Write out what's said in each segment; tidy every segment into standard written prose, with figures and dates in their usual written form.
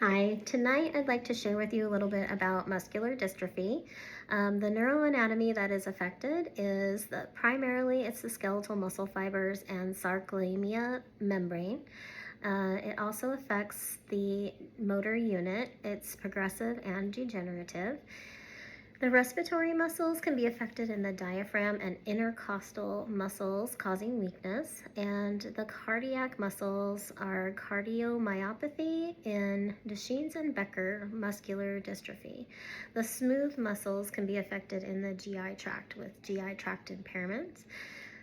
Hi, tonight I'd like to share with you a little bit about muscular dystrophy. The neuroanatomy that is affected is primarily it's the skeletal muscle fibers and sarcolemia membrane. It also affects the motor unit. It's progressive and degenerative. The respiratory muscles can be affected in the diaphragm and intercostal muscles, causing weakness. And the cardiac muscles are cardiomyopathy in Duchenne's and Becker muscular dystrophy. The smooth muscles can be affected in the GI tract with GI tract impairments.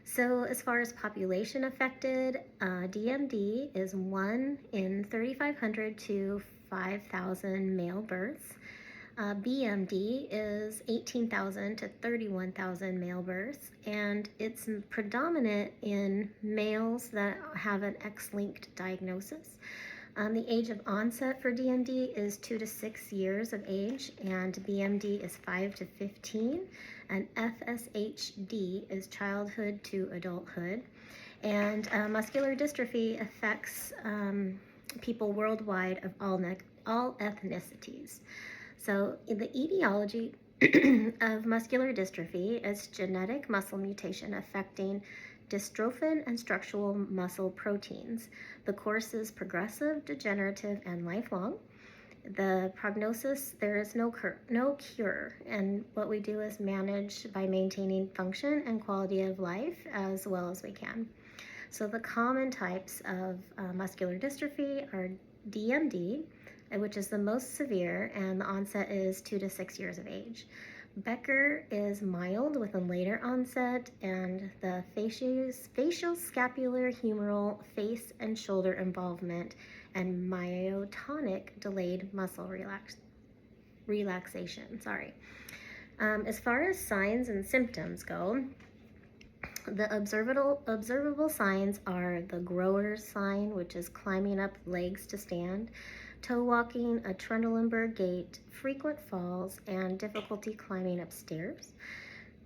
So, as far as population affected, DMD is 1 in 3,500 to 5,000 male births. BMD is 18,000 to 31,000 male births, and it's predominant in males that have an X-linked diagnosis. The age of onset for DMD is 2 to 6 years of age, and BMD is 5 to 15, and FSHD is childhood to adulthood. And muscular dystrophy affects people worldwide of all ethnicities. So the etiology of muscular dystrophy is genetic muscle mutation affecting dystrophin and structural muscle proteins. The course is progressive, degenerative, and lifelong. The prognosis, there is no cure, and what we do is manage by maintaining function and quality of life as well as we can. So the common types of muscular dystrophy are DMD, which is the most severe, and the onset is 2 to 6 years of age. Becker is mild with a later onset, and the facial scapular humeral face and shoulder involvement and myotonic delayed muscle relaxation. As far as signs and symptoms go, the observable signs are the grower's sign, which is climbing up legs to stand, toe walking, a Trendelenburg gait, frequent falls, and difficulty climbing upstairs.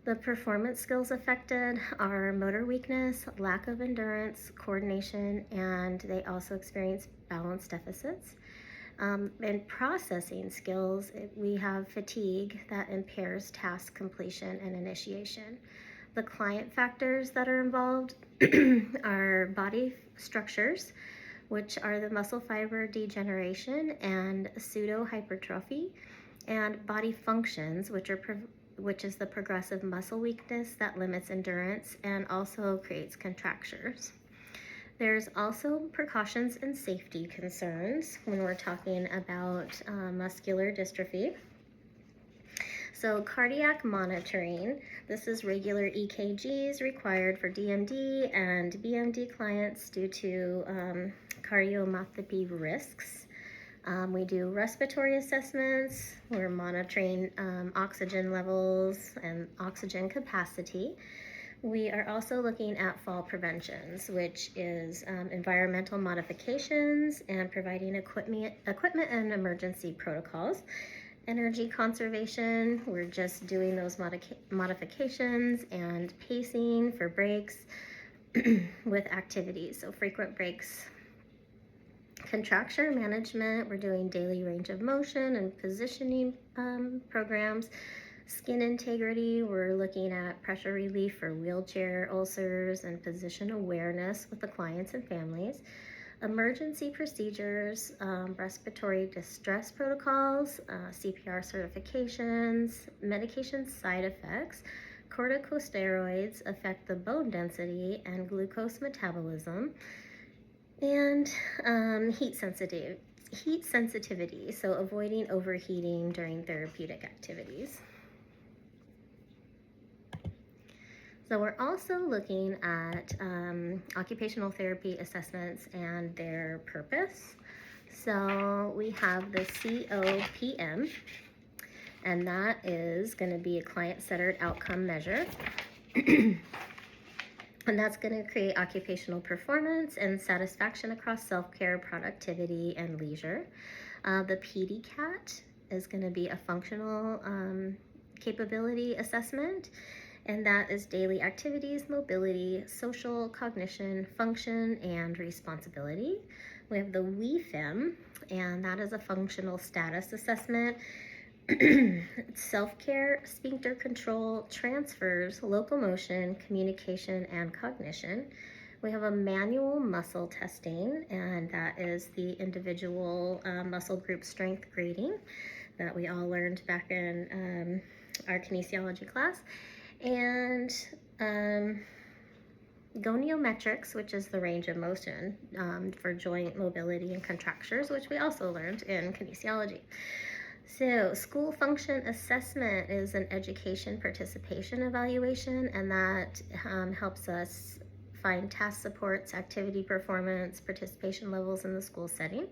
The performance skills affected are motor weakness, lack of endurance, coordination, and they also experience balance deficits. In processing skills, we have fatigue that impairs task completion and initiation. The client factors that are involved are body structures, which are the muscle fiber degeneration and pseudohypertrophy, and body functions, which is the progressive muscle weakness that limits endurance and also creates contractures. There's also precautions and safety concerns when we're talking about muscular dystrophy. So cardiac monitoring, this is regular EKGs required for DMD and BMD clients due to cardiomyopathy risks. We do respiratory assessments. We're monitoring oxygen levels and oxygen capacity. We are also looking at fall preventions, which is environmental modifications and providing equipment and emergency protocols. Energy conservation, we're just doing those modifications and pacing for breaks with activities, so frequent breaks. Contracture management, we're doing daily range of motion and positioning programs. Skin integrity, we're looking at pressure relief for wheelchair ulcers and position awareness with the clients and families. Emergency procedures, respiratory distress protocols, CPR certifications, medication side effects. Corticosteroids affect the bone density and glucose metabolism, and heat sensitivity, so avoiding overheating during therapeutic activities. So we're also looking at occupational therapy assessments and their purpose. So we have the COPM, and that is going to be a client-centered outcome measure. And that's going to create occupational performance and satisfaction across self-care, productivity, and leisure. The PDCAT is going to be a functional capability assessment, and that is daily activities, mobility, social, cognition, function, and responsibility. We have the WeFIM, and that is a functional status assessment. Self-care, sphincter control, transfers, locomotion, communication, and cognition. We have a manual muscle testing, and that is the individual muscle group strength grading that we all learned back in our kinesiology class. And goniometrics, which is the range of motion for joint mobility and contractures, which we also learned in kinesiology. So school function assessment is an education participation evaluation, and that helps us find task supports, activity performance, participation levels in the school setting,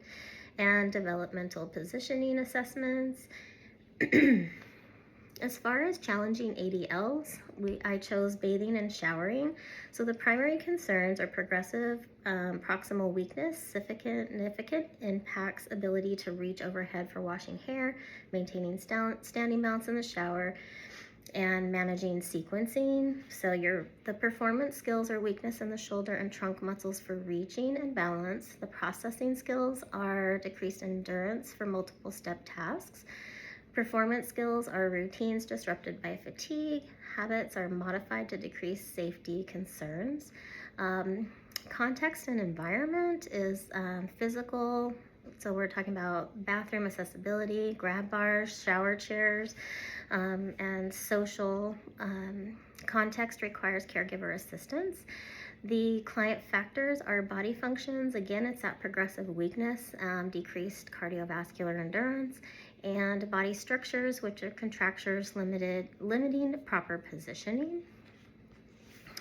and developmental positioning assessments. As far as challenging ADLs, I chose bathing and showering. So the primary concerns are progressive proximal weakness, significant impacts ability to reach overhead for washing hair, maintaining standing mounts in the shower, and managing sequencing. So the performance skills are weakness in the shoulder and trunk muscles for reaching and balance. The processing skills are decreased endurance for multiple step tasks. Performance skills are routines disrupted by fatigue. Habits are modified to decrease safety concerns. Context and environment is physical. So we're talking about bathroom accessibility, grab bars, shower chairs, and social context requires caregiver assistance. The client factors are body functions. Again, it's that progressive weakness, decreased cardiovascular endurance, and body structures, which are contractures limiting proper positioning.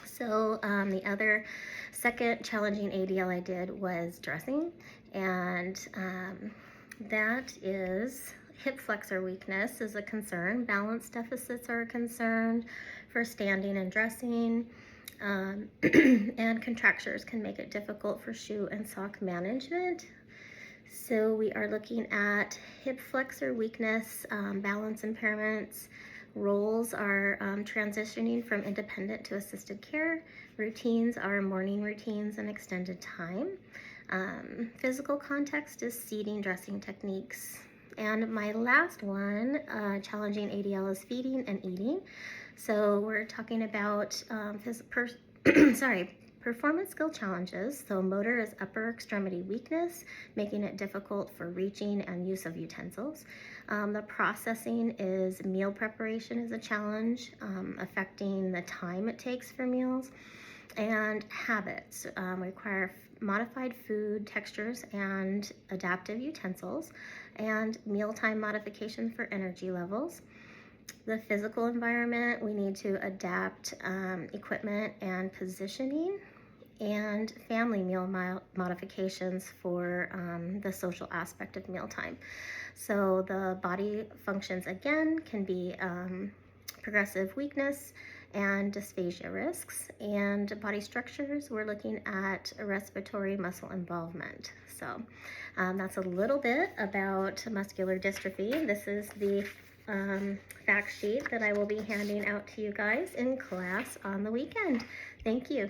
So the other second challenging ADL I did was dressing, and that is hip flexor weakness is a concern. Balance deficits are a concern for standing and dressing. And contractures can make it difficult for shoe and sock management. So we are looking at hip flexor weakness, balance impairments. Roles are transitioning from independent to assisted care. Routines are morning routines and extended time. Physical context is seating, dressing techniques. And my last one, challenging ADL, is feeding and eating. So we're talking about performance skill challenges. So motor is upper extremity weakness, making it difficult for reaching and use of utensils. The processing is meal preparation is a challenge, affecting the time it takes for meals. And habits require modified food textures and adaptive utensils, and mealtime modification for energy levels. The physical environment, we need to adapt equipment and positioning, and family meal modifications for the social aspect of mealtime. So the body functions, again, can be progressive weakness and dysphagia risks. And body structures, we're looking at respiratory muscle involvement. So that's a little bit about muscular dystrophy. This is the fact sheet that I will be handing out to you guys in class on the weekend. Thank you.